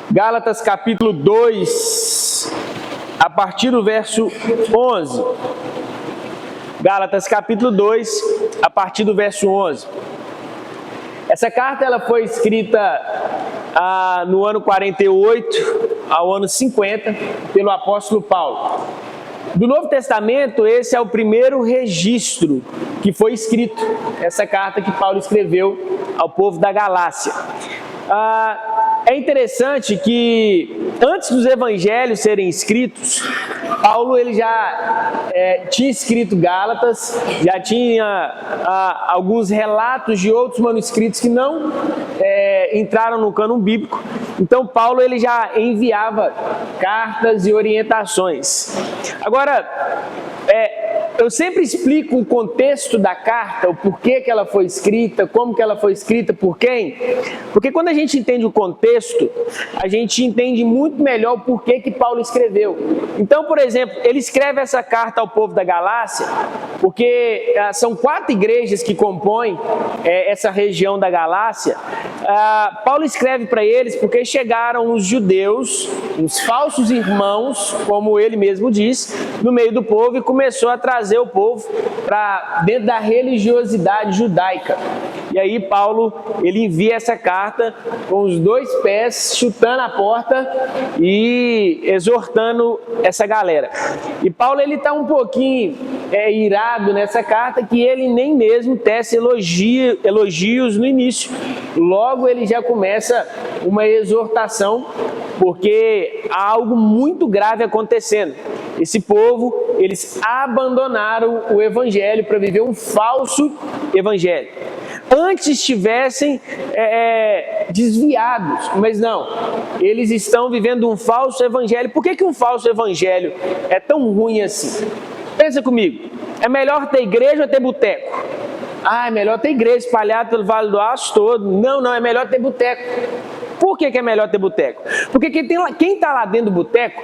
Gálatas capítulo 2, a partir do verso 11. Gálatas capítulo 2, a partir do verso 11. Essa carta ela foi escrita no ano 48 ao ano 50 pelo apóstolo Paulo. Do Novo Testamento, esse é o primeiro registro que foi escrito, essa carta que Paulo escreveu ao povo da Galácia. É interessante que antes dos evangelhos serem escritos, Paulo ele já tinha escrito Gálatas, já tinha alguns relatos de outros manuscritos que não entraram no cânon bíblico. Então Paulo ele já enviava cartas e orientações. Agora, eu sempre explico o contexto da carta, o porquê que ela foi escrita, como que ela foi escrita, por quem. Porque quando a gente entende o contexto, a gente entende muito melhor o porquê que Paulo escreveu. Então, por exemplo, ele escreve essa carta ao povo da Galácia, porque são 4 igrejas que compõem essa região da Galácia. Paulo escreve para eles porque chegaram os judeus, os falsos irmãos, como ele mesmo diz, no meio do povo e começou a trazer o povo para dentro da religiosidade judaica. E aí Paulo, ele envia essa carta com os 2 pés, chutando a porta e exortando essa galera. E Paulo, ele está um pouquinho irado nessa carta, que ele nem mesmo tece elogios no início. Logo ele já começa uma exortação, porque há algo muito grave acontecendo. Esse povo, eles abandonaram o evangelho para viver um falso evangelho. Antes estivessem desviados, mas não, eles estão vivendo um falso evangelho. Por que um falso evangelho é tão ruim assim? Pensa comigo, é melhor ter igreja ou ter boteco? É melhor ter igreja espalhada pelo Vale do Aço todo. Não, é melhor ter boteco. Por que é melhor ter boteco? Porque quem está lá dentro do boteco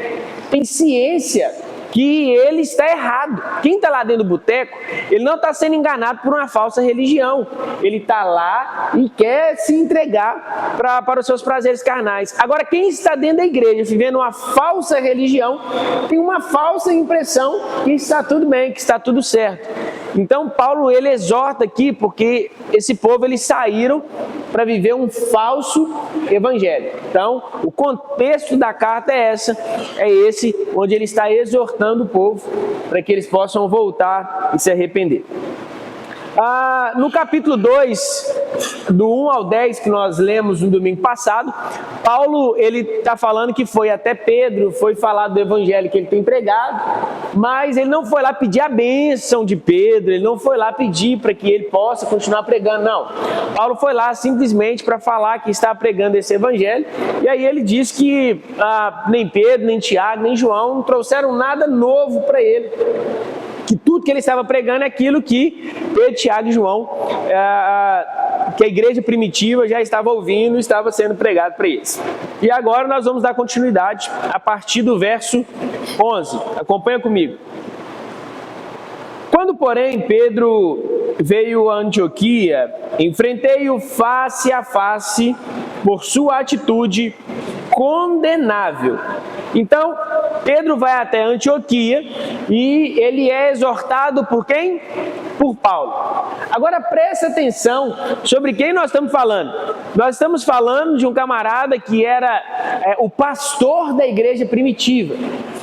tem ciência que ele está errado. Quem está lá dentro do boteco, ele não está sendo enganado por uma falsa religião. Ele está lá e quer se entregar para os seus prazeres carnais. Agora, quem está dentro da igreja, vivendo uma falsa religião, tem uma falsa impressão que está tudo bem, que está tudo certo. Então, Paulo, ele exorta aqui, porque esse povo, eles saíram para viver um falso evangelho. Então, o contexto da carta é esse, onde ele está exortando o povo para que eles possam voltar e se arrepender. No capítulo 2, do 1 ao 10, que nós lemos no domingo passado, Paulo, ele está falando que foi até Pedro, foi falar do evangelho que ele tem pregado, mas ele não foi lá pedir a bênção de Pedro, ele não foi lá pedir para que ele possa continuar pregando, não. Paulo foi lá simplesmente para falar que está pregando esse evangelho, e aí ele diz que nem Pedro, nem Tiago, nem João não trouxeram nada novo para ele. Que tudo que ele estava pregando é aquilo que Pedro, Tiago e João, que a igreja primitiva já estava ouvindo e estava sendo pregado para eles. E agora nós vamos dar continuidade a partir do verso 11. Acompanha comigo. Quando, porém, Pedro veio a Antioquia, enfrentei-o face a face por sua atitude condenável. Então, Pedro vai até Antioquia e ele é exortado por quem? Por Paulo. Agora presta atenção sobre quem nós estamos falando. Nós estamos falando de um camarada que era o pastor da igreja primitiva.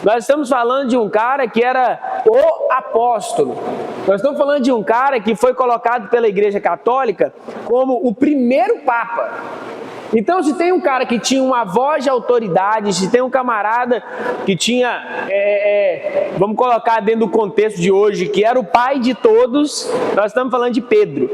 Nós estamos falando de um cara que era o apóstolo. Nós estamos falando de um cara que foi colocado pela igreja católica como o primeiro papa. Então, se tem um cara que tinha uma voz de autoridade, se tem um camarada que tinha, vamos colocar dentro do contexto de hoje, que era o pai de todos, nós estamos falando de Pedro.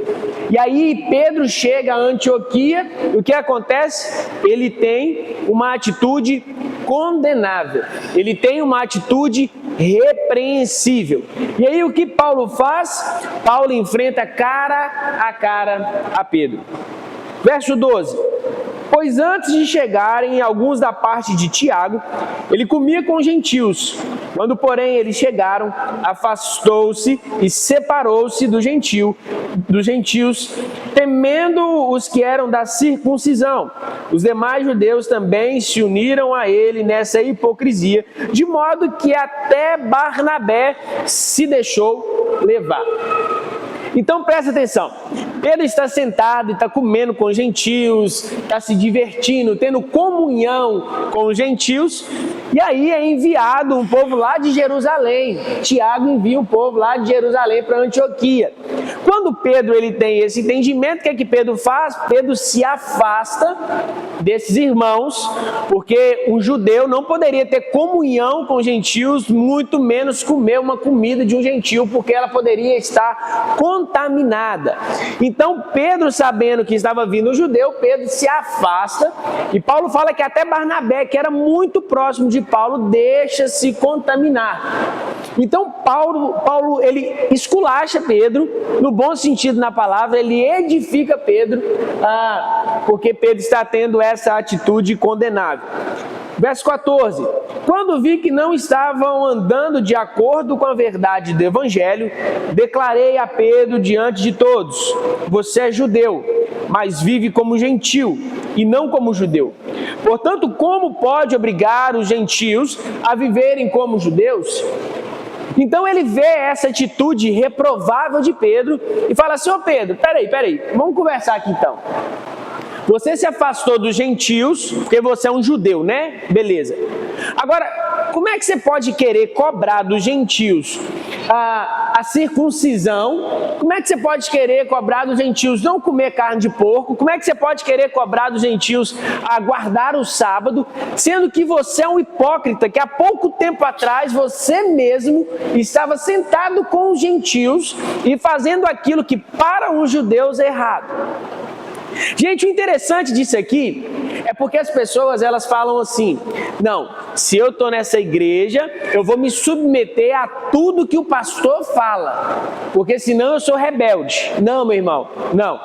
E aí Pedro chega a Antioquia, e o que acontece? Ele tem uma atitude condenável, ele tem uma atitude repreensível. E aí o que Paulo faz? Paulo enfrenta cara a Pedro. Verso 12. Pois antes de chegarem alguns da parte de Tiago, ele comia com gentios. Quando, porém, eles chegaram, afastou-se e separou-se dos gentios, temendo os que eram da circuncisão. Os demais judeus também se uniram a ele nessa hipocrisia, de modo que até Barnabé se deixou levar. Então presta atenção, Pedro está sentado e está comendo com os gentios, está se divertindo, tendo comunhão com os gentios, e aí é enviado um povo lá de Jerusalém. Tiago envia um povo lá de Jerusalém para Antioquia. Quando Pedro ele tem esse entendimento, o que é que Pedro faz? Pedro se afasta desses irmãos, porque um judeu não poderia ter comunhão com os gentios, muito menos comer uma comida de um gentio, porque ela poderia estar contaminada. Então Pedro, sabendo que estava vindo um judeu, Pedro se afasta, e Paulo fala que até Barnabé, que era muito próximo de Paulo, deixa-se contaminar. Então Paulo ele esculacha Pedro, no bom sentido na palavra, ele edifica Pedro, porque Pedro está tendo essa atitude condenável. Verso 14: quando vi que não estavam andando de acordo com a verdade do evangelho, declarei a Pedro diante de todos: você é judeu, mas vive como gentil e não como judeu. Portanto, como pode obrigar os gentios a viverem como judeus? Então ele vê essa atitude reprovável de Pedro e fala assim: ô Pedro, peraí, vamos conversar aqui então. Você se afastou dos gentios, porque você é um judeu, né? Beleza. Agora, como é que você pode querer cobrar dos gentios a circuncisão? Como é que você pode querer cobrar dos gentios não comer carne de porco? Como é que você pode querer cobrar dos gentios a guardar o sábado, sendo que você é um hipócrita, que há pouco tempo atrás você mesmo estava sentado com os gentios e fazendo aquilo que para os judeus é errado? Gente, o interessante disso aqui é porque as pessoas elas falam assim: não, se eu estou nessa igreja, eu vou me submeter a tudo que o pastor fala, porque senão eu sou rebelde. Não, meu irmão, não.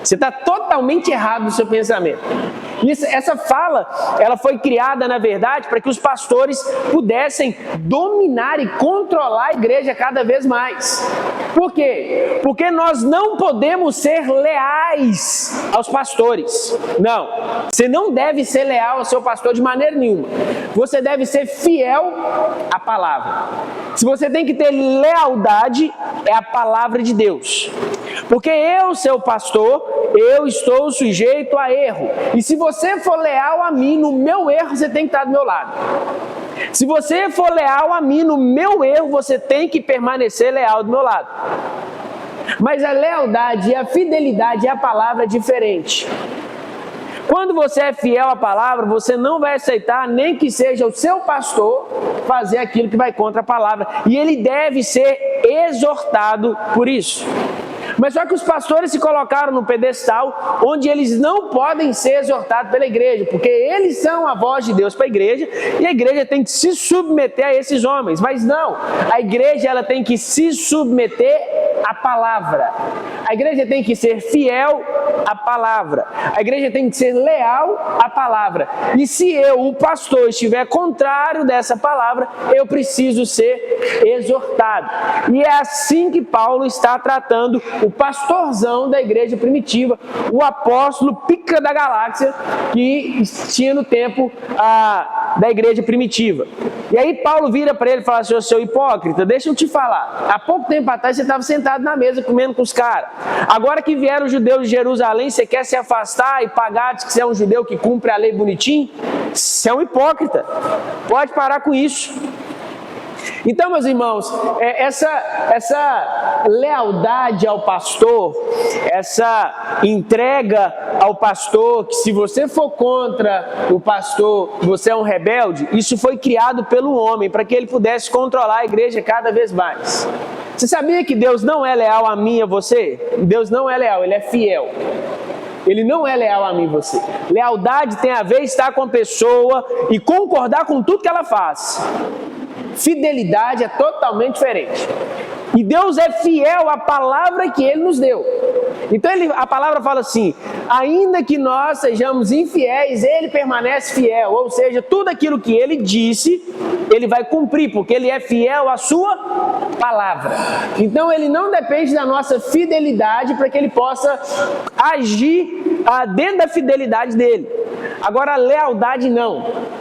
Você está totalmente errado no seu pensamento. Essa fala, ela foi criada, na verdade, para que os pastores pudessem dominar e controlar a igreja cada vez mais. Por quê? Porque nós não podemos ser leais aos pastores. Não, você não deve ser leal ao seu pastor de maneira nenhuma. Você deve ser fiel à palavra. Se você tem que ter lealdade, é a palavra de Deus. Porque eu, seu pastor, eu estou sujeito a erro. E se você for leal a mim, no meu erro, você tem que estar do meu lado. Se você for leal a mim, no meu erro, você tem que permanecer leal do meu lado. Mas a lealdade e a fidelidade à palavra é diferente. Quando você é fiel à palavra, você não vai aceitar nem que seja o seu pastor fazer aquilo que vai contra a palavra. E ele deve ser exortado por isso. Mas só que os pastores se colocaram no pedestal onde eles não podem ser exortados pela igreja, porque eles são a voz de Deus para a igreja e a igreja tem que se submeter a esses homens. Mas não, a igreja ela tem que se submeter à palavra. A igreja tem que ser fiel à palavra. A igreja tem que ser leal à palavra. E se eu, o pastor, estiver contrário dessa palavra, eu preciso ser exortado. E é assim que Paulo está tratando o pastorzão da igreja primitiva, o apóstolo pica da galáxia que tinha no tempo da igreja primitiva. E aí Paulo vira para ele e fala assim: ô seu hipócrita, deixa eu te falar, há pouco tempo atrás você estava sentado na mesa comendo com os caras, agora que vieram os judeus de Jerusalém, você quer se afastar e pagar de que você é um judeu que cumpre a lei bonitinho? Você é um hipócrita, pode parar com isso. Então, meus irmãos, essa lealdade ao pastor, essa entrega ao pastor, que se você for contra o pastor, você é um rebelde, isso foi criado pelo homem, para que ele pudesse controlar a igreja cada vez mais. Você sabia que Deus não é leal a mim e a você? Deus não é leal, Ele é fiel. Ele não é leal a mim e você. Lealdade tem a ver estar com a pessoa e concordar com tudo que ela faz. Fidelidade é totalmente diferente. E Deus é fiel à palavra que Ele nos deu. Então a palavra fala assim: ainda que nós sejamos infiéis, ele permanece fiel. Ou seja, tudo aquilo que ele disse, ele vai cumprir, porque ele é fiel à sua palavra. Então ele não depende da nossa fidelidade para que ele possa agir dentro da fidelidade dele. Agora a lealdade não.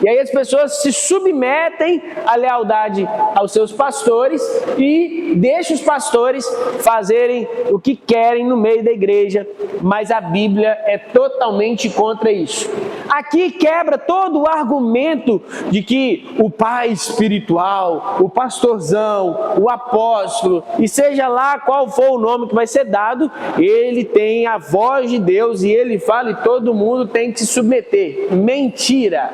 E aí as pessoas se submetem à lealdade aos seus pastores e deixam os pastores fazerem o que querem no meio da igreja, mas a Bíblia é totalmente contra isso. Aqui quebra todo o argumento de que o pai espiritual, o pastorzão, o apóstolo, e seja lá qual for o nome que vai ser dado, ele tem a voz de Deus e ele fala e todo mundo tem que se submeter. Mentira!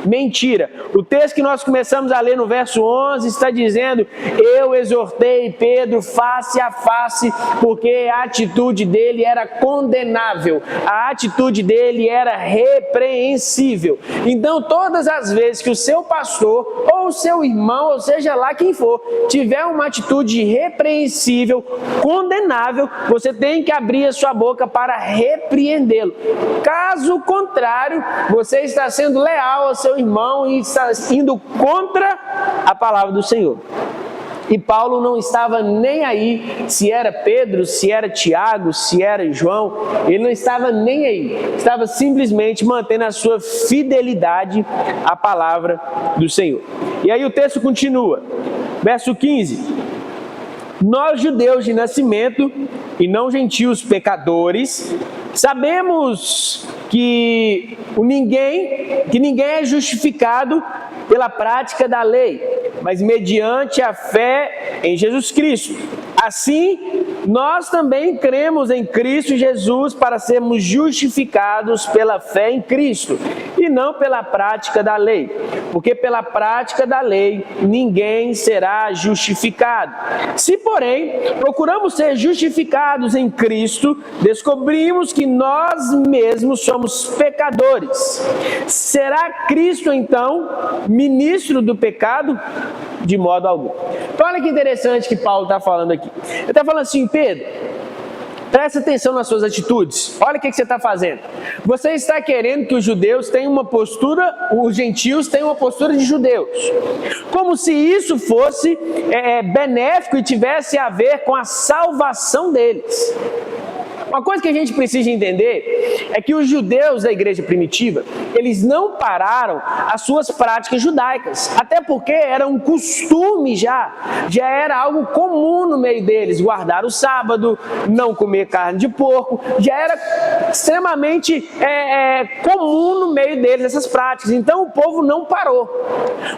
Mentira. O texto que nós começamos a ler no verso 11 está dizendo: eu exortei Pedro face a face, porque a atitude dele era condenável, a atitude dele era repreensível. Então todas as vezes que o seu pastor ou o seu irmão, ou seja lá quem for, tiver uma atitude repreensível, condenável, você tem que abrir a sua boca para repreendê-lo. Caso contrário, você está sendo leal ao seu irmão e está indo contra a palavra do Senhor. E Paulo não estava nem aí se era Pedro, se era Tiago, se era João, ele não estava nem aí. Estava simplesmente mantendo a sua fidelidade à palavra do Senhor. E aí o texto continua, verso 15. Nós, judeus de nascimento e não gentios pecadores, sabemos que ninguém é justificado pela prática da lei, mas mediante a fé em Jesus Cristo. Assim, nós também cremos em Cristo Jesus para sermos justificados pela fé em Cristo e não pela prática da lei, porque pela prática da lei ninguém será justificado. Se, porém, procuramos ser justificados em Cristo, descobrimos que nós mesmos somos pecadores. Será Cristo, então, ministro do pecado? De modo algum. Então, olha que interessante que Paulo está falando aqui. Ele está falando assim: Pedro, presta atenção nas suas atitudes. Olha o que você está fazendo. Você está querendo que os judeus tenham uma postura, os gentios tenham uma postura de judeus. Como se isso fosse benéfico e tivesse a ver com a salvação deles. Uma coisa que a gente precisa entender é que os judeus da igreja primitiva, eles não pararam as suas práticas judaicas, até porque era um costume já era algo comum no meio deles, guardar o sábado, não comer carne de porco, já era extremamente comum no meio deles essas práticas, então o povo não parou.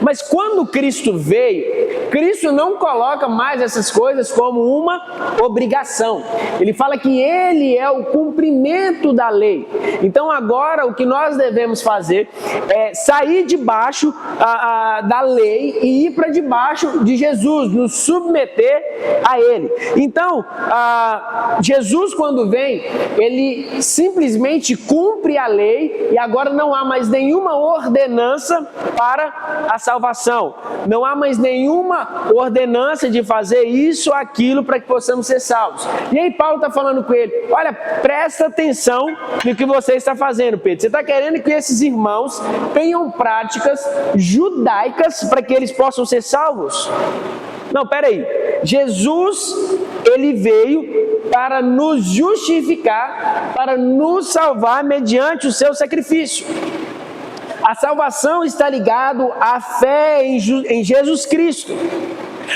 Mas quando Cristo veio, Cristo não coloca mais essas coisas como uma obrigação, ele fala que ele é o cumprimento da lei. Então agora o que nós devemos fazer é sair debaixo da lei e ir para debaixo de Jesus, nos submeter a Ele. Então, Jesus quando vem, Ele simplesmente cumpre a lei e agora não há mais nenhuma ordenança para a salvação. Não há mais nenhuma ordenança de fazer isso ou aquilo para que possamos ser salvos. E aí Paulo está falando com ele: olha, presta atenção no que você está fazendo, Pedro. Você está querendo que esses irmãos tenham práticas judaicas para que eles possam ser salvos? Não, peraí. Jesus, ele veio para nos justificar, para nos salvar mediante o seu sacrifício. A salvação está ligada à fé em Jesus Cristo.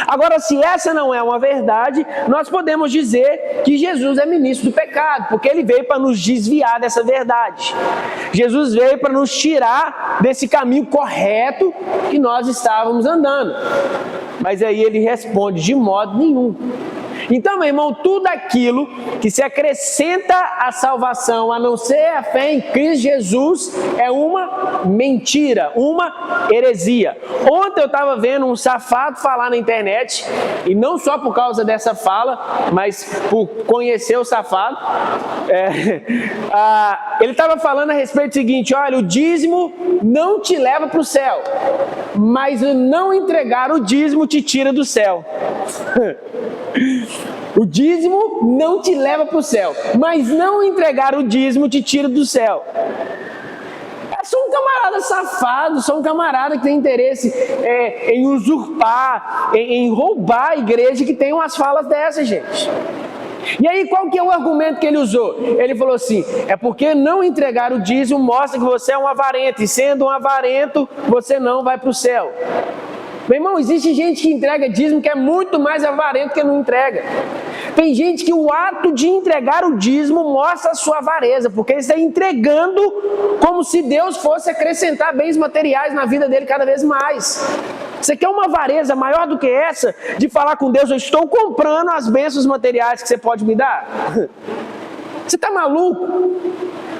Agora, se essa não é uma verdade, nós podemos dizer que Jesus é ministro do pecado, porque ele veio para nos desviar dessa verdade. Jesus veio para nos tirar desse caminho correto que nós estávamos andando. Mas aí ele responde: de modo nenhum. Então, meu irmão, tudo aquilo que se acrescenta à salvação, a não ser a fé em Cristo Jesus, é uma mentira, uma heresia. Ontem eu estava vendo um safado falar na internet, e não só por causa dessa fala, mas por conhecer o safado, ele estava falando a respeito do seguinte: olha, o dízimo não te leva para o céu, mas o não entregar o dízimo te tira do céu. O dízimo não te leva para o céu, mas não entregar o dízimo te tira do céu. É só um camarada safado, só um camarada que tem interesse em usurpar, em roubar a igreja, que tem umas falas dessas, gente. E aí, qual que é o argumento que ele usou? Ele falou assim: é porque não entregar o dízimo mostra que você é um avarento, e sendo um avarento, você não vai para o céu. Meu irmão, existe gente que entrega dízimo que é muito mais avarento que não entrega. Tem gente que o ato de entregar o dízimo mostra a sua avareza, porque ele está entregando como se Deus fosse acrescentar bens materiais na vida dele cada vez mais. Você quer uma avareza maior do que essa de falar com Deus: eu estou comprando as bênçãos materiais que você pode me dar? Você está maluco?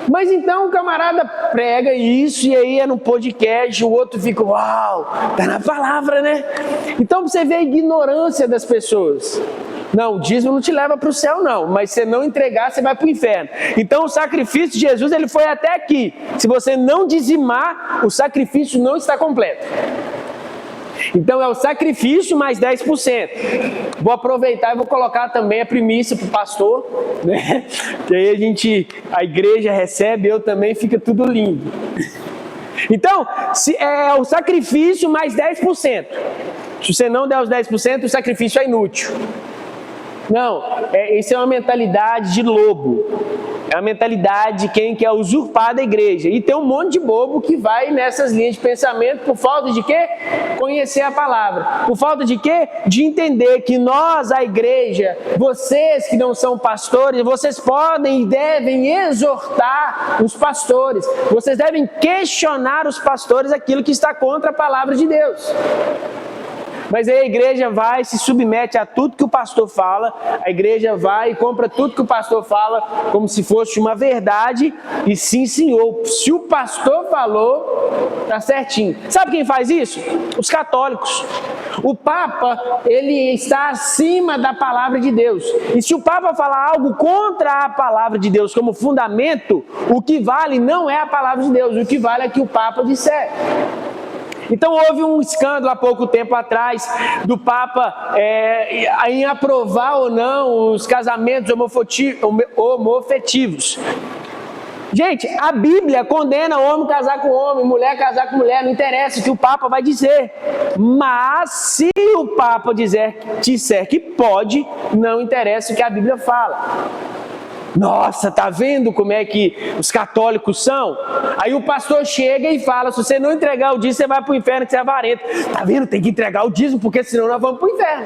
Mas então o camarada prega isso, e aí é no podcast, o outro fica: uau, tá na palavra, né? Então você vê a ignorância das pessoas. Não, o dízimo não te leva para o céu não, mas se você não entregar, você vai para o inferno. Então o sacrifício de Jesus, ele foi até aqui. Se você não dizimar, o sacrifício não está completo. Então é o sacrifício mais 10%. Vou aproveitar e vou colocar também a primícia para o pastor, né? Que aí a igreja recebe, eu também, fica tudo lindo. Então, é o sacrifício mais 10%. Se você não der os 10%, o sacrifício é inútil. Não, isso é uma mentalidade de lobo. É uma mentalidade de quem quer usurpar da igreja. E tem um monte de bobo que vai nessas linhas de pensamento por falta de quê? Conhecer a palavra. Por falta de quê? De entender que nós, a igreja, vocês que não são pastores, vocês podem e devem exortar os pastores. Vocês devem questionar os pastores aquilo que está contra a palavra de Deus. Mas aí a igreja vai e se submete a tudo que o pastor fala, a igreja vai e compra tudo que o pastor fala como se fosse uma verdade, e sim, senhor, se o pastor falou, tá certinho. Sabe quem faz isso? Os católicos. O Papa, ele está acima da palavra de Deus, e se o Papa falar algo contra a palavra de Deus como fundamento, o que vale não é a palavra de Deus, o que vale é que o Papa disser. Então houve um escândalo há pouco tempo atrás do Papa em aprovar ou não os casamentos homoafetivos. Gente, a Bíblia condena homem casar com homem, mulher casar com mulher, não interessa o que o Papa vai dizer. Mas se o Papa disser que pode, não interessa o que a Bíblia fala. Nossa, tá vendo como é que os católicos são? Aí o pastor chega e fala: se você não entregar o dízimo, você vai para o inferno, que você é avarento. Tá vendo? Tem que entregar o dízimo, porque senão nós vamos para o inferno.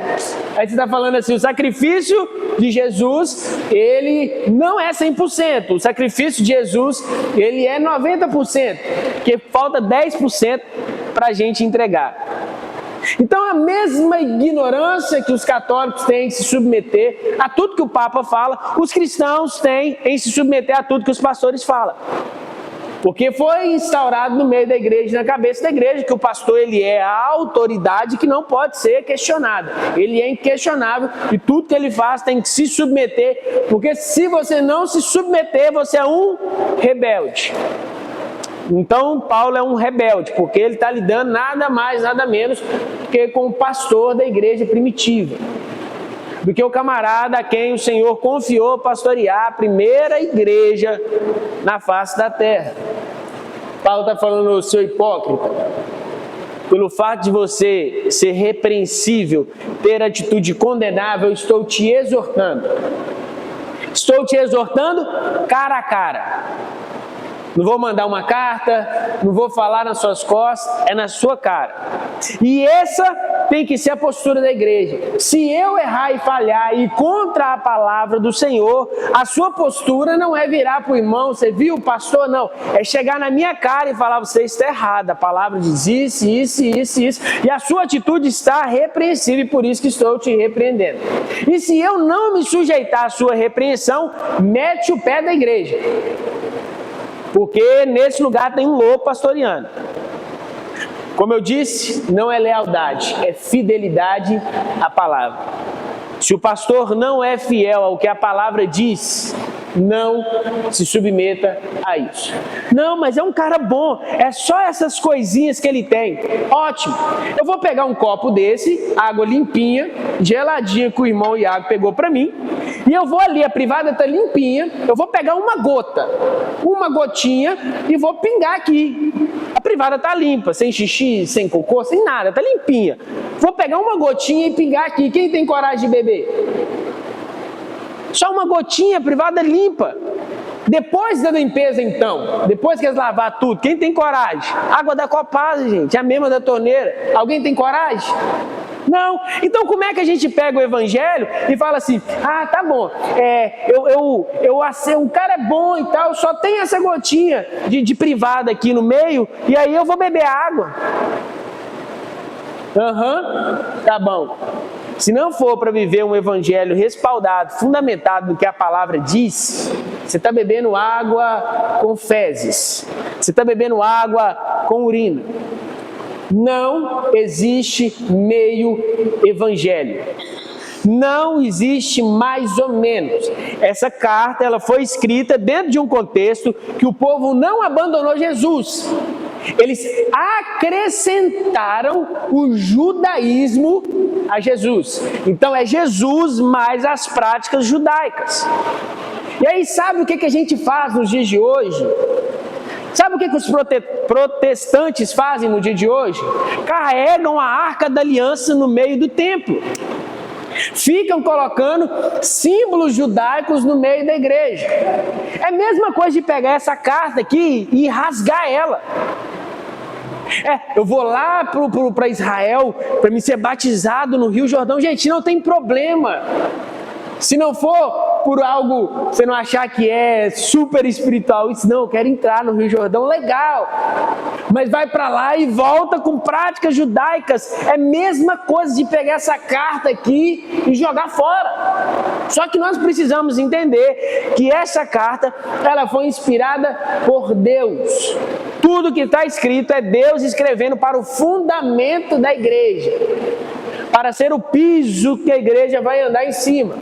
Aí você está falando assim: o sacrifício de Jesus, ele não é 100%. O sacrifício de Jesus, ele é 90%, porque falta 10% para a gente entregar. Então a mesma ignorância que os católicos têm em se submeter a tudo que o Papa fala, os cristãos têm em se submeter a tudo que os pastores falam. Porque foi instaurado no meio da igreja, na cabeça da igreja, que o pastor, ele é a autoridade que não pode ser questionada. Ele é inquestionável e tudo que ele faz tem que se submeter, porque se você não se submeter, você é um rebelde. Então Paulo é um rebelde, porque ele está lidando nada mais, nada menos que com o pastor da igreja primitiva, do que o camarada a quem o Senhor confiou pastorear a primeira igreja na face da terra. Paulo está falando: seu hipócrita, pelo fato de você ser repreensível, ter atitude condenável, estou te exortando. Estou te exortando cara a cara. Não vou mandar uma carta, não vou falar nas suas costas, é na sua cara. E essa tem que ser a postura da igreja. Se eu errar e falhar e ir contra a palavra do Senhor, a sua postura não é virar para o irmão: você viu, pastor? Não. É chegar na minha cara e falar: você está errado, a palavra diz isso, isso, isso, isso, e a sua atitude está repreensível, e por isso que estou te repreendendo. E se eu não me sujeitar à sua repreensão, mete o pé da igreja. Porque nesse lugar tem um lobo pastoreando. Como eu disse, não é lealdade, é fidelidade à palavra. Se o pastor não é fiel ao que a palavra diz, Não se submeta a isso. Não, mas é um cara bom, é só essas coisinhas que ele tem. Ótimo, eu vou pegar um copo desse, água limpinha, geladinha, que o irmão Iago pegou para mim, e eu vou ali, a privada está limpinha, eu vou pegar uma gotinha e vou pingar aqui. A privada está limpa, sem xixi, sem cocô, sem nada, está limpinha. Vou pegar uma gotinha e pingar aqui. Quem tem coragem de beber? Só uma gotinha, a privada limpa. Depois da limpeza, então, depois que eles lavar tudo, quem tem coragem? Água da Copasa, gente, a mesma da torneira. Alguém tem coragem? Não. Então como é que a gente pega o evangelho e fala assim, ah, tá bom, o cara é bom e tal, só tem essa gotinha de privada aqui no meio, e aí eu vou beber água. Tá bom. Se não for para viver um evangelho respaldado, fundamentado no que a palavra diz, você está bebendo água com fezes, você está bebendo água com urina. Não existe meio evangelho. Não existe mais ou menos. Essa carta ela foi escrita dentro de um contexto que o povo não abandonou Jesus. Eles acrescentaram o judaísmo a Jesus. Então é Jesus mais as práticas judaicas. E aí sabe o que a gente faz nos dias de hoje? Sabe o que os protestantes fazem no dia de hoje? Carregam a arca da aliança no meio do templo. Ficam colocando símbolos judaicos no meio da igreja. É a mesma coisa de pegar essa carta aqui e rasgar ela. Eu vou lá para Israel para me ser batizado no Rio Jordão. Gente, não tem problema. Se não for por algo, você não achar que é super espiritual, isso não, eu quero entrar no Rio Jordão, legal. Mas vai para lá e volta com práticas judaicas. É a mesma coisa de pegar essa carta aqui e jogar fora. Só que nós precisamos entender que essa carta, ela foi inspirada por Deus. Tudo que está escrito é Deus escrevendo para o fundamento da igreja, para ser o piso que a igreja vai andar em cima.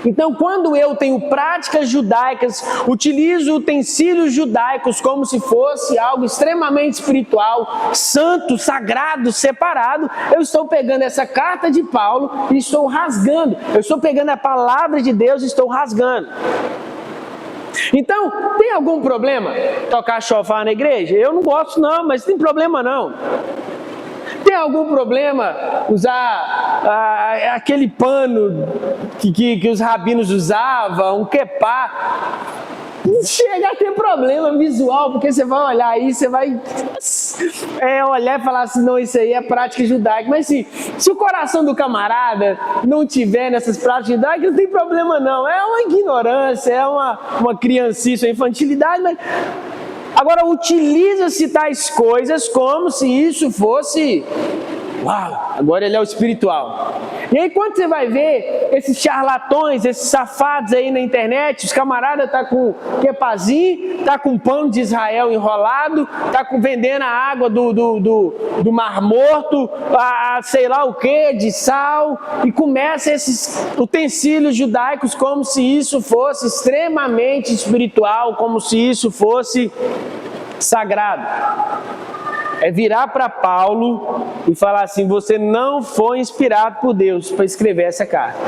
Então, quando eu tenho práticas judaicas, utilizo utensílios judaicos como se fosse algo extremamente espiritual, santo, sagrado, separado, eu estou pegando essa carta de Paulo e estou rasgando. Eu estou pegando a palavra de Deus e estou rasgando. Então, tem algum problema tocar shofar na igreja? Eu não gosto não, mas tem problema não. Tem algum problema usar aquele pano que os rabinos usavam, um quepá? Chega a ter problema visual, porque você vai olhar aí, você vai olhar e falar assim, não, isso aí é prática judaica. Mas se o coração do camarada não tiver nessas práticas judaicas, não tem problema não. É uma ignorância, é uma criancice, uma infantilidade, mas... Agora, utiliza-se tais coisas como se isso fosse... Uau, agora ele é o espiritual. E aí quando você vai ver esses charlatões, esses safados aí na internet, os camaradas tá com quepazinho, tá com pano de Israel enrolado, tá vendendo a água do Mar Morto, sei lá o que, de sal, e começa esses utensílios judaicos como se isso fosse extremamente espiritual, como se isso fosse sagrado. É virar para Paulo e falar assim, você não foi inspirado por Deus para escrever essa carta.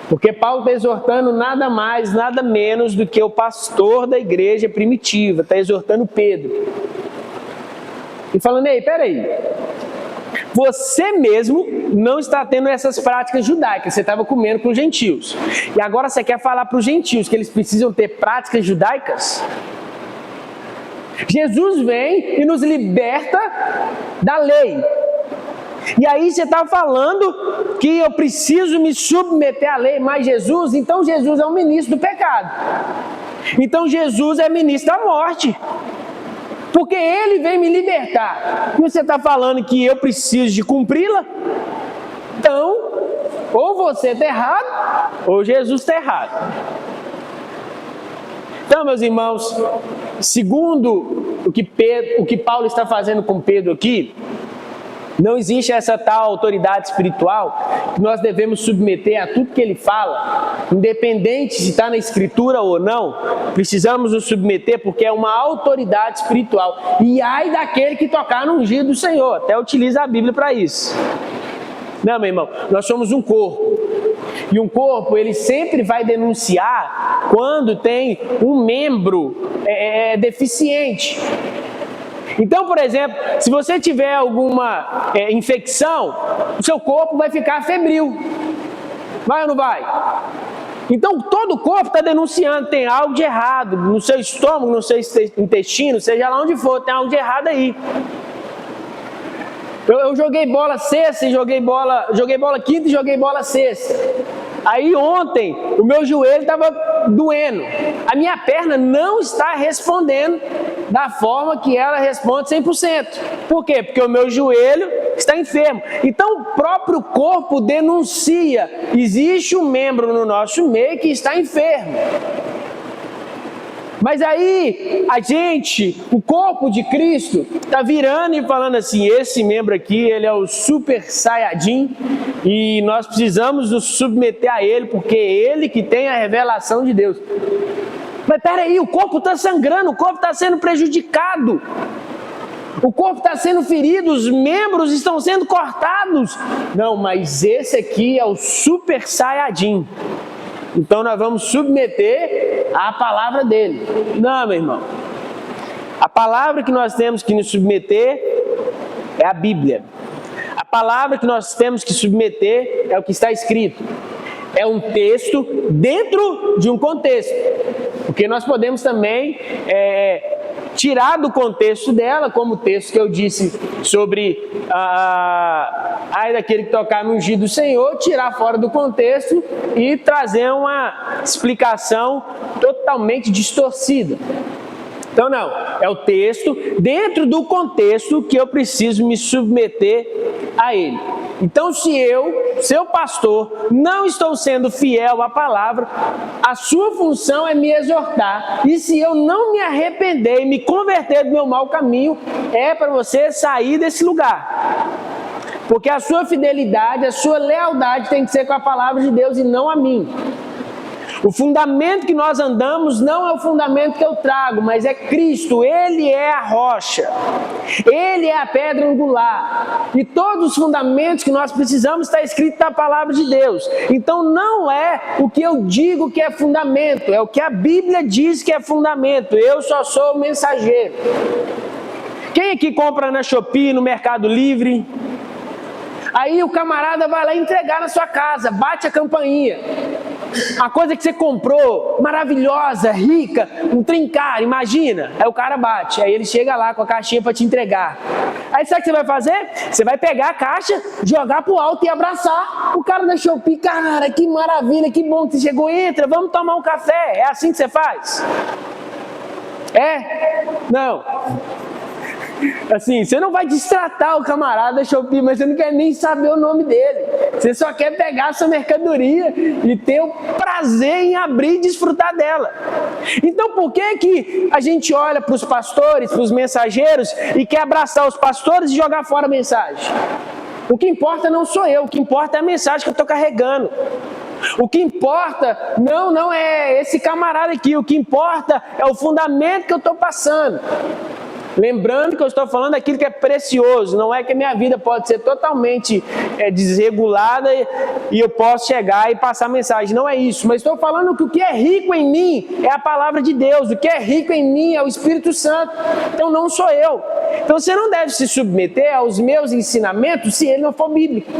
Porque Paulo está exortando nada mais, nada menos do que o pastor da igreja primitiva, está exortando Pedro. E falando, ei, peraí, você mesmo não está tendo essas práticas judaicas, você estava comendo com os gentios. E agora você quer falar para os gentios que eles precisam ter práticas judaicas? Jesus vem e nos liberta da lei. E aí você está falando que eu preciso me submeter à lei, mas então Jesus é o ministro do pecado. Então Jesus é ministro da morte. Porque ele vem me libertar. E você está falando que eu preciso de cumpri-la? Então, ou você está errado, ou Jesus está errado. Então, meus irmãos, segundo o que Paulo está fazendo com Pedro aqui, Não existe essa tal autoridade espiritual que nós devemos submeter a tudo que ele fala, independente se está na escritura ou não. Precisamos nos submeter porque é uma autoridade espiritual. E ai daquele que tocar no ungido do Senhor, até utiliza a Bíblia para isso. Não, meu irmão, nós somos um corpo. E um corpo, ele sempre vai denunciar quando tem um membro deficiente. Então, por exemplo, se você tiver alguma infecção, o seu corpo vai ficar febril. Vai ou não vai? Então, todo o corpo está denunciando, tem algo de errado no seu estômago, no seu intestino, seja lá onde for, tem algo de errado aí. Eu joguei bola sexta e joguei bola quinta e joguei bola sexta. Aí ontem o meu joelho estava doendo. A minha perna não está respondendo da forma que ela responde 100%. Por quê? Porque o meu joelho está enfermo. Então o próprio corpo denuncia. Existe um membro no nosso meio que está enfermo. Mas aí, o corpo de Cristo, está virando e falando assim, esse membro aqui, ele é o super saiyajin, e nós precisamos nos submeter a ele, porque é ele que tem a revelação de Deus. Mas peraí, o corpo está sangrando, o corpo está sendo prejudicado, o corpo está sendo ferido, os membros estão sendo cortados. Não, mas esse aqui é o super saiyajin. Então nós vamos submeter à palavra dele. Não, meu irmão. A palavra que nós temos que nos submeter é a Bíblia. A palavra que nós temos que submeter é o que está escrito. É um texto dentro de um contexto. Porque nós podemos também tirar do contexto dela, como o texto que eu disse sobre ai daquele que tocar no ungido do Senhor, tirar fora do contexto e trazer uma explicação totalmente distorcida. Então não, é o texto dentro do contexto que eu preciso me submeter a ele. Então se eu, seu pastor, não estou sendo fiel à palavra, a sua função é me exortar. E se eu não me arrepender e me converter do meu mau caminho, é para você sair desse lugar. Porque a sua fidelidade, a sua lealdade tem que ser com a palavra de Deus e não a mim. O fundamento que nós andamos não é o fundamento que eu trago, mas é Cristo. Ele é a rocha. Ele é a pedra angular. E todos os fundamentos que nós precisamos está escrito na palavra de Deus. Então não é o que eu digo que é fundamento, é o que a Bíblia diz que é fundamento. Eu só sou o mensageiro. Quem aqui compra na Shopee, no Mercado Livre? Aí o camarada vai lá entregar na sua casa, bate a campainha. A coisa que você comprou, maravilhosa, rica, um trem caro, imagina. Aí o cara bate, aí ele chega lá com a caixinha para te entregar. Aí sabe o que você vai fazer? Você vai pegar a caixa, jogar pro alto e abraçar o cara da Shopee. Cara, que maravilha, que bom que você chegou, entra, vamos tomar um café. É assim que você faz? É? Não. Assim, você não vai destratar o camarada da Shopee, mas você não quer nem saber o nome dele. Você só quer pegar a sua mercadoria e ter o prazer em abrir e desfrutar dela. Então por que a gente olha para os pastores, para os mensageiros e quer abraçar os pastores e jogar fora a mensagem? O que importa não sou eu, o que importa é a mensagem que eu estou carregando. O que importa não é esse camarada aqui, o que importa é o fundamento que eu estou passando. Lembrando que eu estou falando daquilo que é precioso, não é que a minha vida pode ser totalmente desregulada e eu posso chegar e passar a mensagem, não é isso, mas estou falando que o que é rico em mim é a palavra de Deus, o que é rico em mim é o Espírito Santo, então não sou eu. Então você não deve se submeter aos meus ensinamentos se ele não for bíblico.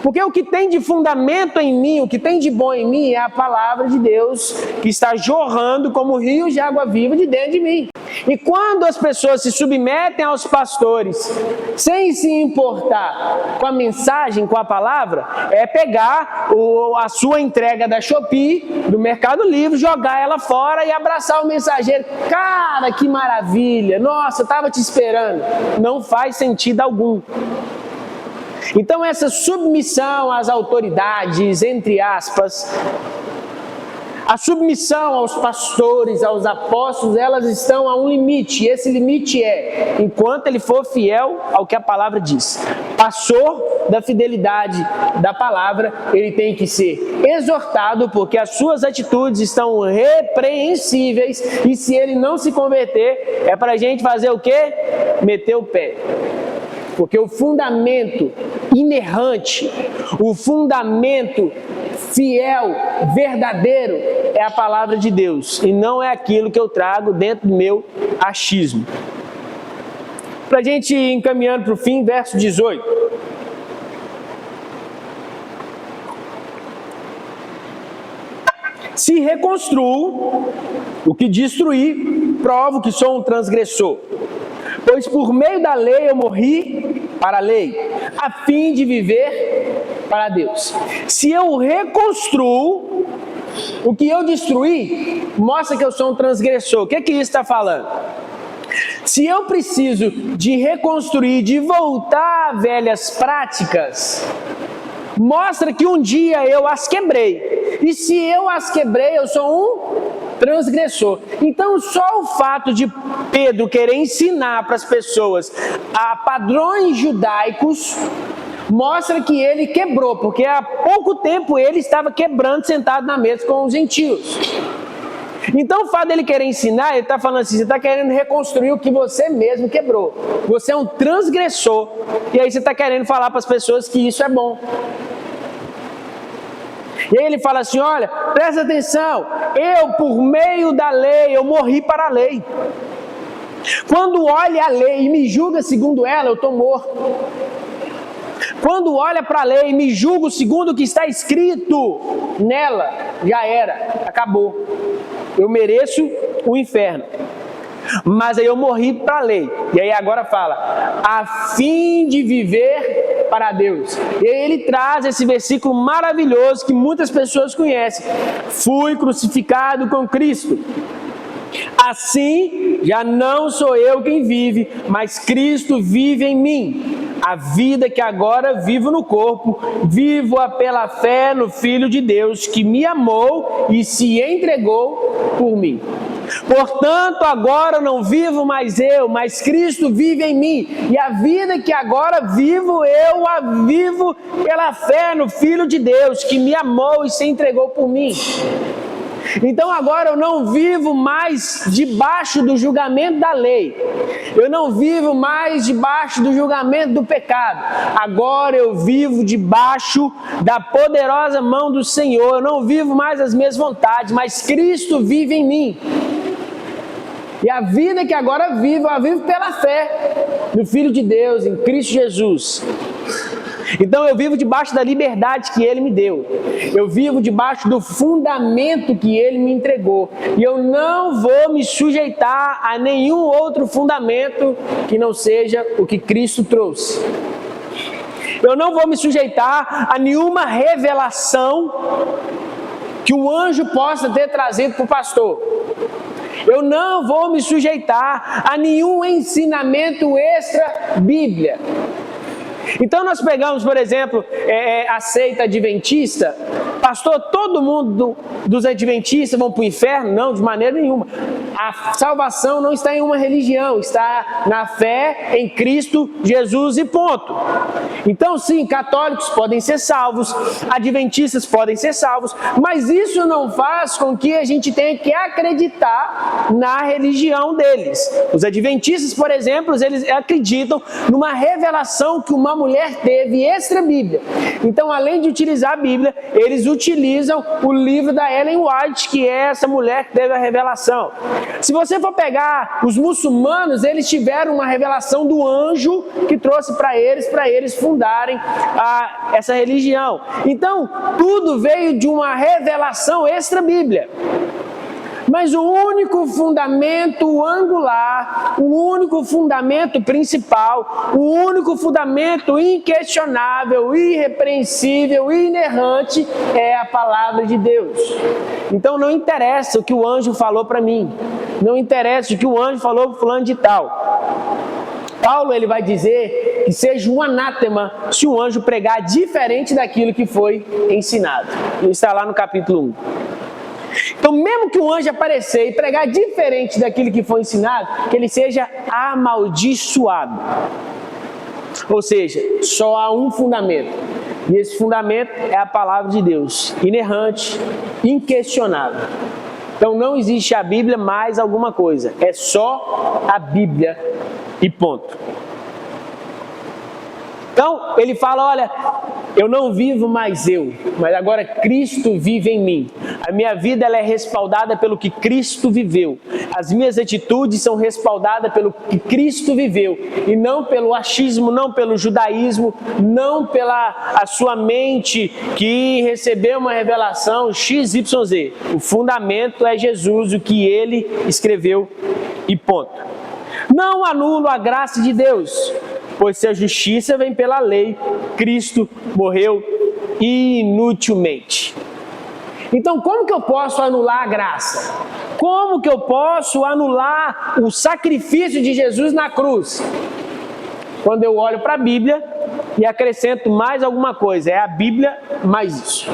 Porque o que tem de fundamento em mim, o que tem de bom em mim é a palavra de Deus que está jorrando como rios de água viva de dentro de mim. E quando as pessoas se submetem aos pastores sem se importar com a mensagem, com a palavra, é pegar a sua entrega da Shopee, do Mercado Livre, jogar ela fora e abraçar o mensageiro. Cara, que maravilha! Nossa, eu estava te esperando. Não faz sentido algum. Então essa submissão às autoridades, entre aspas, a submissão aos pastores, aos apóstolos, elas estão a um limite, e esse limite é enquanto ele for fiel ao que a palavra diz. passou da fidelidade da palavra, ele tem que ser exortado, porque as suas atitudes estão repreensíveis, e se ele não se converter, é para a gente fazer o quê? Meter o pé. Porque o fundamento inerrante, o fundamento fiel, verdadeiro, é a palavra de Deus, e não é aquilo que eu trago dentro do meu achismo. Para a gente ir encaminhando para o fim, verso 18. Se reconstruo o que destruí, provo que sou um transgressor. Pois por meio da lei eu morri para a lei, a fim de viver para Deus. Se eu reconstruo o que eu destruí, mostra que eu sou um transgressor. O que isso está falando? Se eu preciso de reconstruir, de voltar a velhas práticas, mostra que um dia eu as quebrei. E se eu as quebrei, eu sou um transgressor. Então, só o fato de Pedro querer ensinar para as pessoas a padrões judaicos mostra que ele quebrou, porque há pouco tempo ele estava quebrando sentado na mesa com os gentios. Então, o fato dele querer ensinar, ele está falando assim, você está querendo reconstruir o que você mesmo quebrou. Você é um transgressor. E aí você está querendo falar para as pessoas que isso é bom. E aí ele fala assim, olha, presta atenção, eu por meio da lei, eu morri para a lei. Quando olha a lei e me julga segundo ela, eu estou morto. Quando olha para a lei e me julga segundo o que está escrito nela, já era, acabou. Eu mereço o inferno. Mas aí eu morri para a lei. E aí agora fala, a fim de viver para Deus. E aí ele traz esse versículo maravilhoso que muitas pessoas conhecem. Fui crucificado com Cristo. Assim, já não sou eu quem vive, mas Cristo vive em mim. A vida que agora vivo no corpo, vivo-a pela fé no Filho de Deus, que me amou e se entregou por mim. Portanto, agora não vivo mais eu, mas Cristo vive em mim. E a vida que agora vivo, eu a vivo pela fé no Filho de Deus, que me amou e se entregou por mim. Então agora eu não vivo mais debaixo do julgamento da lei. Eu não vivo mais debaixo do julgamento do pecado. Agora eu vivo debaixo da poderosa mão do Senhor. Eu não vivo mais as minhas vontades, mas Cristo vive em mim. E a vida que agora vivo, eu vivo pela fé no Filho de Deus, em Cristo Jesus. Então eu vivo debaixo da liberdade que Ele me deu. Eu vivo debaixo do fundamento que Ele me entregou. E eu não vou me sujeitar a nenhum outro fundamento que não seja o que Cristo trouxe. Eu não vou me sujeitar a nenhuma revelação que o anjo possa ter trazido para o pastor. Eu não vou me sujeitar a nenhum ensinamento extra Bíblia. Então nós pegamos, por exemplo, a seita adventista. Pastor, todo mundo dos adventistas vão para o inferno? Não, de maneira nenhuma. A salvação não está em uma religião, está na fé em Cristo Jesus e ponto. Então sim, católicos podem ser salvos, adventistas podem ser salvos, mas isso não faz com que a gente tenha que acreditar na religião deles. Os adventistas, por exemplo, eles acreditam numa revelação que uma mulher teve extra-bíblia. Então, além de utilizar a Bíblia, eles utilizam o livro da Ellen White, que é essa mulher que teve a revelação. Se você for pegar os muçulmanos, eles tiveram uma revelação do anjo que trouxe para eles fundarem essa religião. Então, tudo veio de uma revelação extra-bíblia. Mas o único fundamento angular, o único fundamento principal, o único fundamento inquestionável, irrepreensível, inerrante é a palavra de Deus. Então não interessa o que o anjo falou para mim, não interessa o que o anjo falou para fulano de tal. Paulo ele vai dizer que seja um anátema se o anjo pregar diferente daquilo que foi ensinado. Isso está lá no capítulo 1. Então, mesmo que um anjo aparecer e pregar diferente daquilo que foi ensinado, que ele seja amaldiçoado. Ou seja, só há um fundamento. E esse fundamento é a palavra de Deus, inerrante, inquestionável. Então não existe a Bíblia mais alguma coisa. É só a Bíblia e ponto. Então, ele fala, olha, eu não vivo mais eu, mas agora Cristo vive em mim. A minha vida ela é respaldada pelo que Cristo viveu. As minhas atitudes são respaldadas pelo que Cristo viveu. E não pelo achismo, não pelo judaísmo, não pela a sua mente que recebeu uma revelação XYZ. O fundamento é Jesus, o que ele escreveu e ponto. Não anulo a graça de Deus, pois se a justiça vem pela lei, Cristo morreu inutilmente. Então, como que eu posso anular a graça? Como que eu posso anular o sacrifício de Jesus na cruz? Quando eu olho para a Bíblia e acrescento mais alguma coisa, é a Bíblia mais isso.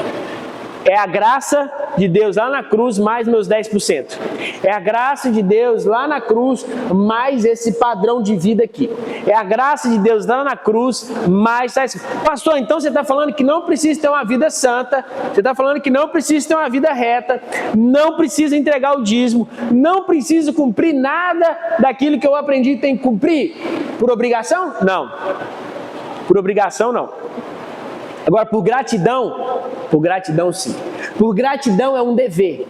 É a graça de Deus lá na cruz mais meus 10%. É a graça de Deus lá na cruz mais esse padrão de vida aqui. É a graça de Deus lá na cruz mais... Pastor, então você está falando que não precisa ter uma vida santa, você está falando que não precisa ter uma vida reta, não precisa entregar o dízimo, não precisa cumprir nada daquilo que eu aprendi que tem que cumprir? Por obrigação? Não. Por obrigação, não. Agora, por gratidão sim. Por gratidão é um dever.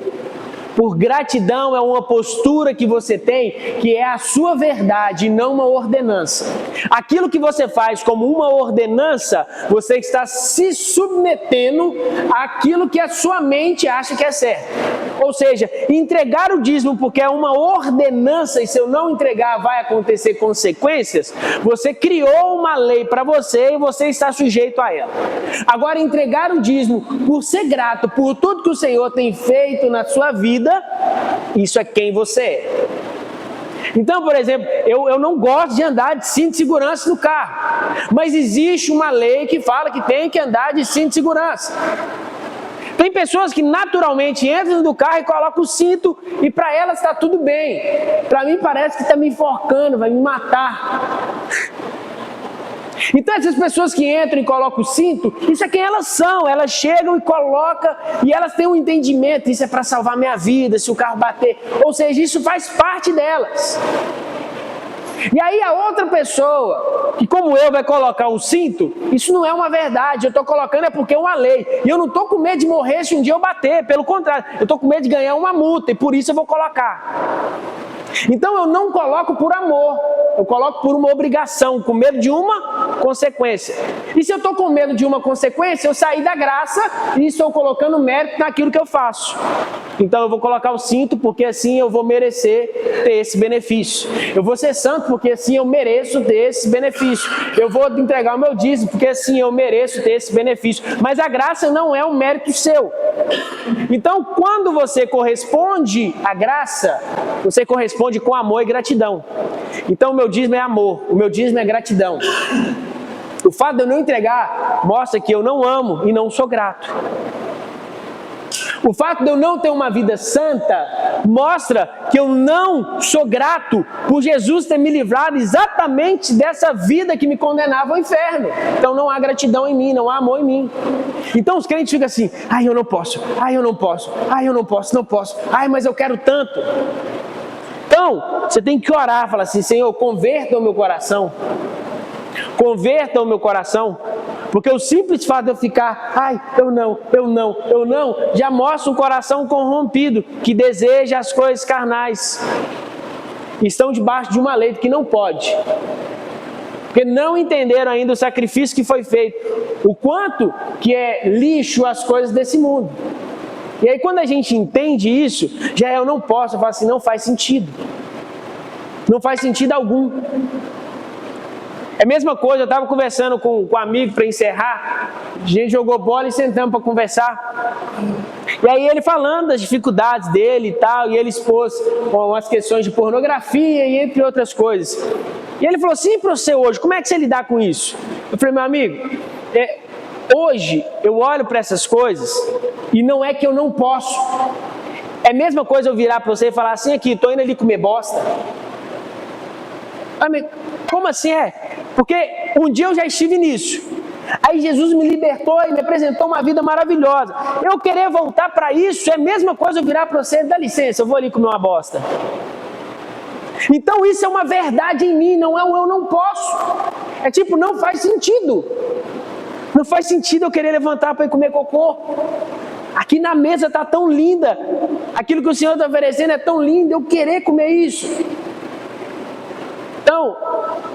Por gratidão é uma postura que você tem, que é a sua verdade e não uma ordenança. Aquilo que você faz como uma ordenança, você está se submetendo àquilo que a sua mente acha que é certo. Ou seja, entregar o dízimo porque é uma ordenança e se eu não entregar vai acontecer consequências, você criou uma lei para você e você está sujeito a ela. Agora, entregar o dízimo por ser grato por tudo que o Senhor tem feito na sua vida, isso é quem você é. Então, por exemplo, eu não gosto de andar de cinto de segurança no carro, mas existe uma lei que fala que tem que andar de cinto de segurança. Tem pessoas que naturalmente entram no carro e colocam o cinto e para elas está tudo bem. Para mim parece que está me enforcando, vai me matar. Então essas pessoas que entram e colocam o cinto, isso é quem elas são. Elas chegam e colocam e elas têm um entendimento, isso é para salvar minha vida, se o carro bater. Ou seja, isso faz parte delas. E aí a outra pessoa, que como eu vai colocar o cinto, isso não é uma verdade, eu estou colocando é porque é uma lei. E eu não estou com medo de morrer se um dia eu bater, pelo contrário, eu estou com medo de ganhar uma multa e por isso eu vou colocar. Então eu não coloco por amor, eu coloco por uma obrigação, com medo de uma consequência. E se eu estou com medo de uma consequência, eu saí da graça e estou colocando mérito naquilo que eu faço. Então eu vou colocar o cinto porque assim eu vou merecer ter esse benefício. Eu vou ser santo porque assim eu mereço ter esse benefício. Eu vou entregar o meu dízimo porque assim eu mereço ter esse benefício. Mas a graça não é um mérito seu. Então quando você corresponde à graça, você corresponde com amor e gratidão. Então o meu dízimo é amor, o meu dízimo é gratidão. O fato de eu não entregar mostra que eu não amo e não sou grato. O fato de eu não ter uma vida santa mostra que eu não sou grato por Jesus ter me livrado exatamente dessa vida que me condenava ao inferno. Então não há gratidão em mim, não há amor em mim. Então os crentes ficam assim, ai eu não posso, ai eu não posso, ai eu não posso, não posso, ai mas eu quero tanto. Então, você tem que orar, falar assim, Senhor, converta o meu coração. Converta o meu coração. Porque o simples fato de eu ficar, ai, eu não, já mostra um coração corrompido, que deseja as coisas carnais. Estão debaixo de uma lei que não pode. Porque não entenderam ainda o sacrifício que foi feito. O quanto que é lixo as coisas desse mundo. E aí quando a gente entende isso, já eu não posso, eu falo assim, não faz sentido. Não faz sentido algum. É a mesma coisa, eu estava conversando com um amigo para encerrar, a gente jogou bola e sentamos para conversar. E aí ele falando das dificuldades dele e tal, e ele expôs umas questões de pornografia e entre outras coisas. E ele falou assim, para você hoje, como é que você lidar com isso? Eu falei, meu amigo, hoje eu olho para essas coisas e não é que eu não posso. É a mesma coisa eu virar para você e falar assim, aqui, estou indo ali comer bosta. Como assim é? Porque Um dia eu já estive nisso. Aí Jesus me libertou e me apresentou uma vida maravilhosa. Eu querer voltar para isso é a mesma coisa eu virar para você, dá licença, eu vou ali comer uma bosta. Então isso é uma verdade em mim, não é um eu não posso. É tipo, não faz sentido. Não faz sentido eu querer levantar para ir comer cocô. Aqui na mesa está tão linda. Aquilo que o Senhor está oferecendo é tão lindo, eu querer comer isso. Então,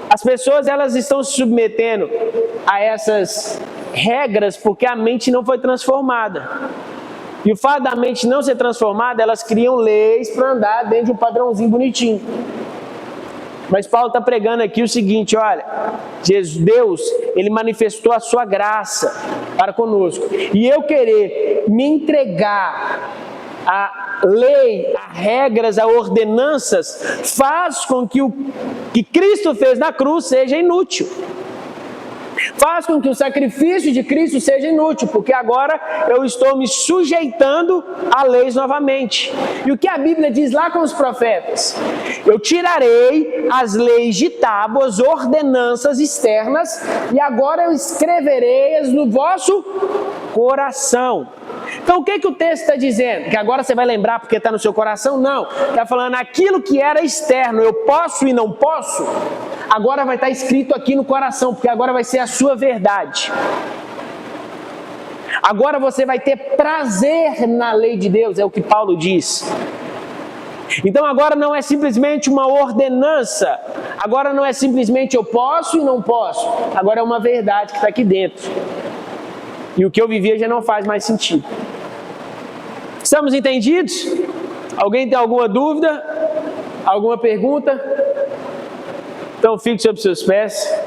as pessoas elas estão se submetendo a essas regras porque a mente não foi transformada. E o fato da mente não ser transformada, elas criam leis para andar dentro de um padrãozinho bonitinho. Mas Paulo está pregando aqui o seguinte, olha, Deus, Ele manifestou a sua graça para conosco. E eu querer me entregar a lei, a regras, a ordenanças, faz com que o que Cristo fez na cruz seja inútil. Faz com que o sacrifício de Cristo seja inútil, porque agora eu estou me sujeitando a leis novamente. E o que a Bíblia diz lá com os profetas? Eu tirarei as leis de tábuas, ordenanças externas, e agora eu escreverei-as no vosso coração. Então o que o texto está dizendo? Que agora você vai lembrar porque está no seu coração? Não. Está falando aquilo que era externo, eu posso e não posso, agora vai estar escrito aqui no coração, porque agora vai ser a sua verdade. Agora você vai ter prazer na lei de Deus, é o que Paulo diz. Então agora não é simplesmente uma ordenança, agora não é simplesmente eu posso e não posso, agora é uma verdade que está aqui dentro. E o que eu vivia já não faz mais sentido. Estamos entendidos? Alguém tem alguma dúvida? Alguma pergunta? Então fique sobre seus pés.